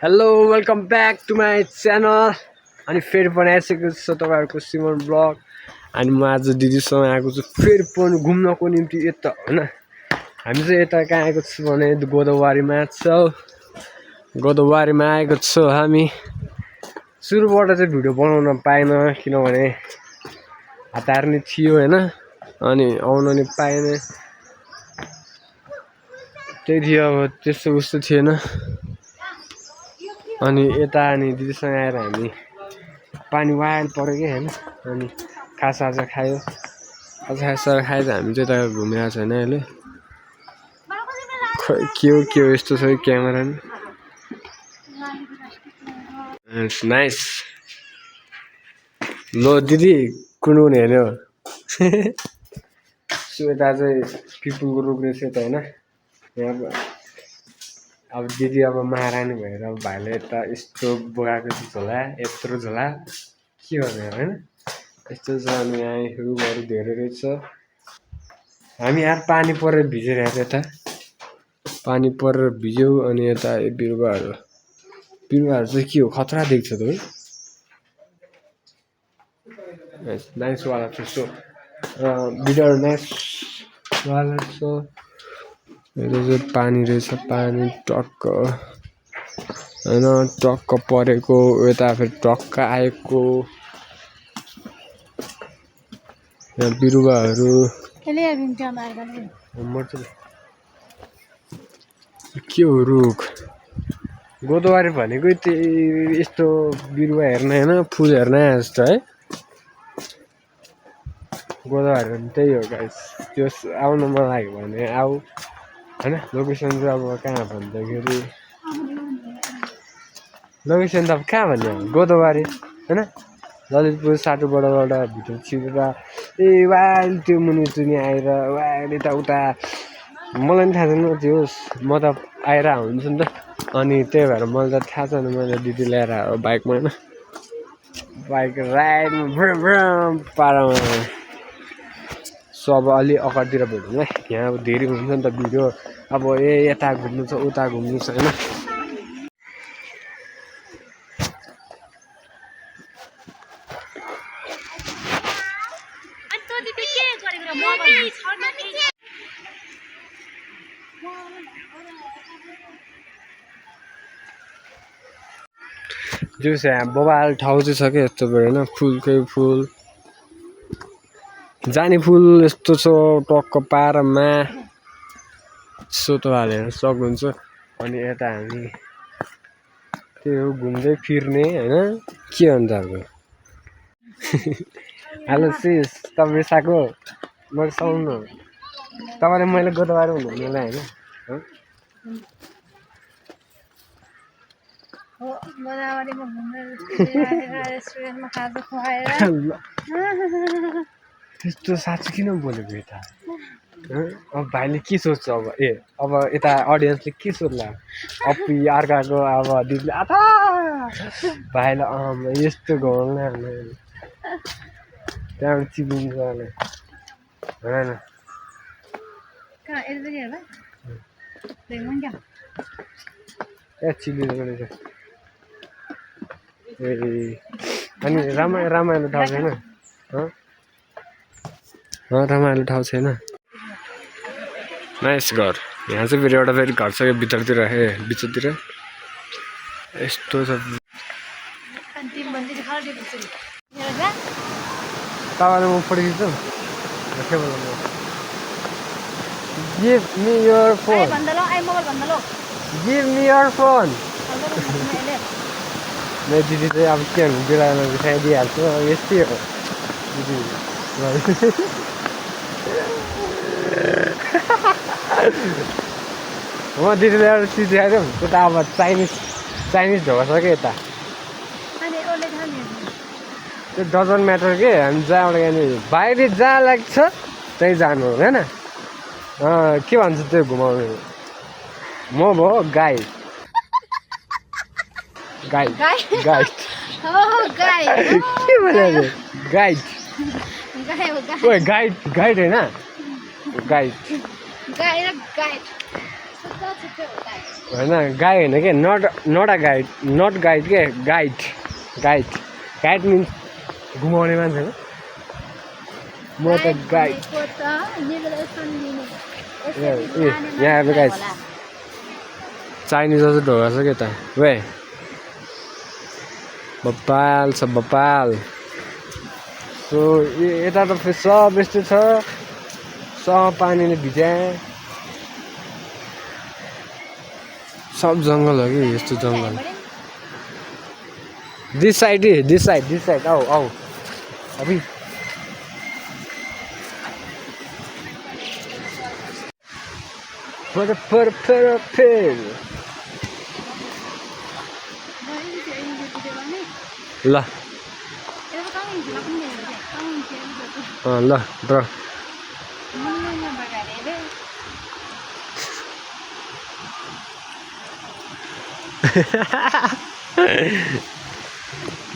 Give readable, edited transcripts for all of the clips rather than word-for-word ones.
Hello welcome back to my channel. अनि फेरि पनि आइसकेको छ तपाईँहरूको सिमन ब्लग। अनि म आज दिदीसँग आएको छु फेरि पनि घुम्नको निम्ति यता होइन। हामी चाहिँ यता कहाँ आएको छु भने गोदावरीमा छौँ। गोदावरीमा आएको छौँ हामी। सुरुबाट चाहिँ भिडियो बनाउन पाएन किनभने हतार नि थियो होइन। अनि आउन नि पाएन, त्यही थियो। अब त्यस्तो उस्तो थिएन। अनि यता अनि दिदीसँग आएर हामी पानी वाइल पऱ्यो कि होइन। अनि खाजा खायो। खाजा खाएर हामी चाहिँ यता घुमिरहेको छैन अहिले। खै के हो यस्तो छ क्यामेरा नि। नाइस। लो दिदी कुन हेर्ने हो। सो यता चाहिँ पिपुलको रुख रहेछ यता होइन। यहाँ अब दिदी अब महारानी भएर अब भाइले यता यस्तो बोकाएको छ झोला, यत्रो झोला के गर्ने होइन। यस्तो छ अनि यहाँ रुखहरू धेरै रहेछ। हामी यहाँ पानी परेर भिजिरहेको यता पानी परेर भिज्यौँ। अनि यता बिरुवाहरू चाहिँ के हो खतरा देख्छ त है। नाइसवाला छ सो बिरुवाहरू नाइसवाला छ। यता चाहिँ पानी रहेछ, पानी टक्क होइन टक्क परेको यता फेरि टक्क आएको। यहाँ बिरुवाहरू के हो रुख गोदावरी भनेको त्यही यस्तो बिरुवा हेर्न होइन, फुल हेर्न जस्तो है। गोदावरी भने त्यही हो गाइस। त्यो आउनु मन लाग्यो भने आऊ होइन। लोकेसन चाहिँ अब कहाँ भन्दाखेरि लोकेसन त अब कहाँ भन्ने हो गोदावरी होइन। ललितपुर साटोबाट भित्र छिरेर वाइल त्यो मुनि चुनी आएर वाइल यताउता मलाई पनि थाहा छैन त्यो म त आएर हुन्छु नि त। अनि त्यही भएर मलाई त थाहा छैन। मैले दिदी ल्याएर बाइकमा होइन, बाइक राइडमा भ्रम पारामा। सो अब अलि अगाडितिर भेटौँ है। यहाँ अब धेरै हुन्छ नि त भिडियो। अब यता घुम्नु छ उता घुम्नु छ होइन। जो चाहिँ बबाल ठाउँ चाहिँ छ क्या यस्तो होइन। फुलकै फुल जाने फुल यस्तो छ टक्क पारमा सोतो हालेर सक्नुहुन्छ। अनि यता हामी त्यो घुम्दै फिर्ने होइन के भन्छ अब। हेलो सिस तपाईँ साको मैले सुन्नु तपाईँले मैले गोदावरी हुनुहुनेलाई होइन। गोदावरीमा घुमेर रेस्टुरेन्टमा खाजा खुवाएर त्यस्तो साँच्ची किन बोलेको यता। अब भाइले के सोध्छ अब अब यता अडियन्सले के सोध्ला। अपी अर्काको अब दिदीले आता भाइलाई यस्तो घाउला त्यहाँबाट चिपिन्छ होइन। ए चिलिरहेको रहेछ। ए अनि रमाइलो ठाउँ छैन। रमाइलो ठाउँ छैन। नाइस घर। यहाँ चाहिँ फेरि एउटा फेरि घर छ यो भित्रतिर बिचतिर यस्तो छ। तपाईँले म फोटो खिच्छु। Give me your phone. Give me your phone. मेरो दिदी चाहिँ अब के भन्नु बिरालोमा बिसाइदिइहाल्छु। अब यस्तै हो दिदी। म दिदीले एउटा चिज देखाइदिउँ यता अब चाइनिज ढोका छ क्या यता। त्यो डजन्ट म्याटर के हामी जहाँबाट यहाँनिर बाहिर जहाँ लाग्छ त्यहीँ जानु हो होइन। के भन्छ त्यो घुमाउने म भयो गाइड गाइड गाइड के भन्यो गाइड गाइड गाइड होइन गाइड होइन गाई होइन के not not a guide not guide के गाइड गाइड गाइड मिन्स घुमाउने मान्छे हो म त गाइड यहाँ अब गाइड चाइनिज अझै ढोका छ के त वे बप्पाल छ बप्पाल सो यता त फेरि सब यस्तो छ सब पानीले भिजाए सब जङ्गल हो कि यस्तो जङ्गल दिस साइड आऊ आऊ अभी फेर ल ल ड्र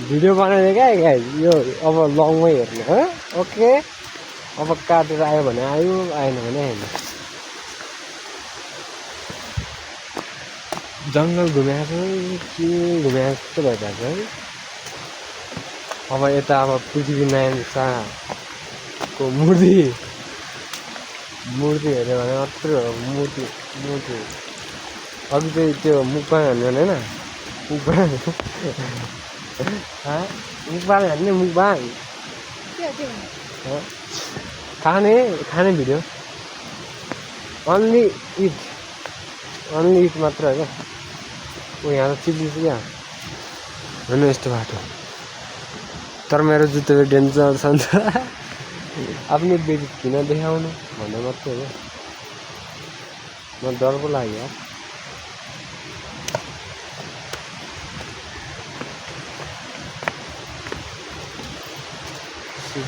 भिडियो बनाउने क्या यो अब लङमै हेर्नु हो ओके अब काटेर आयो भने आयो आएन भने आएन जङ्गल घुमेको के घुमेको जस्तो भइरहेको छ है अब यता अब पृथ्वीनारायण शाहको मूर्ति हेऱ्यो भने मात्रै हो मूर्ति अघि चाहिँ त्यो मुखमा हान्यो भने होइन मुखबाङ हान्ने मुखबाङ खाने भिडियो अन्ली इट मात्र हो क्या ऊ यहाँ त चिप्लिन्छ क्या होइन यस्तो बाटो तर मेरो जुत्ता डेन्जर छ नि त आफ्नो बेटी किन देखाउनु भन्दा मात्रै हो म डर पो लाग्यो यार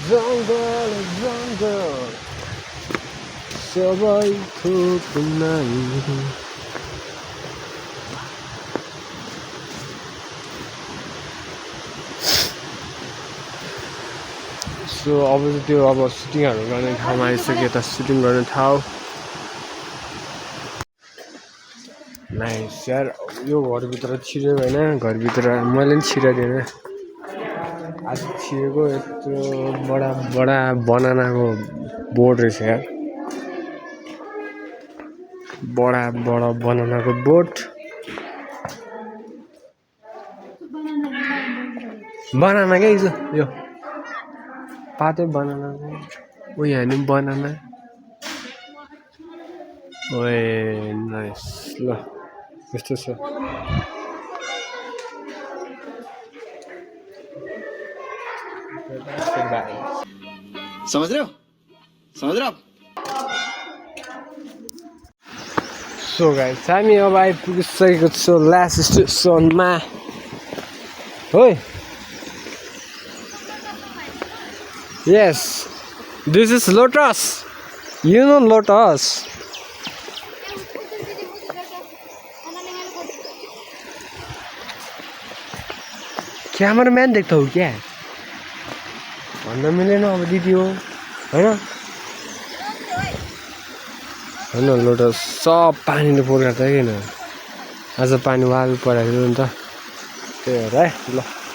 जङ्गल सबै थोक नानी सो अब चाहिँ त्यो अब सुटिङहरू गर्ने ठाउँमा आइसक्यो त सुटिङ गर्ने ठाउँ नाइस यार यो घरभित्र छिर्यो होइन घरभित्र मैले पनि छिराइदिएन आज छिरेको यत्रो बडा बनानाको बोर्ड रहेछ यार बडा बनानाको बोर्ड बनाना क्या यो पातै बनानाको ऊ यहाँ नि बनाना ओए नाइस ल यस्तो छ समझ रहे हो सो गाइस हामी अब आइपुगिसकेको छु लास्ट स्टेसनमा हो Yes, this is Lotus. You know Lotus. Cameraman देख्छौ क्या भन्न मिलेन अब दिदी हो होइन लोटस सब पानीले पोखरा छ किन आज पानी वाल परेको नि त त्यही भएर है ल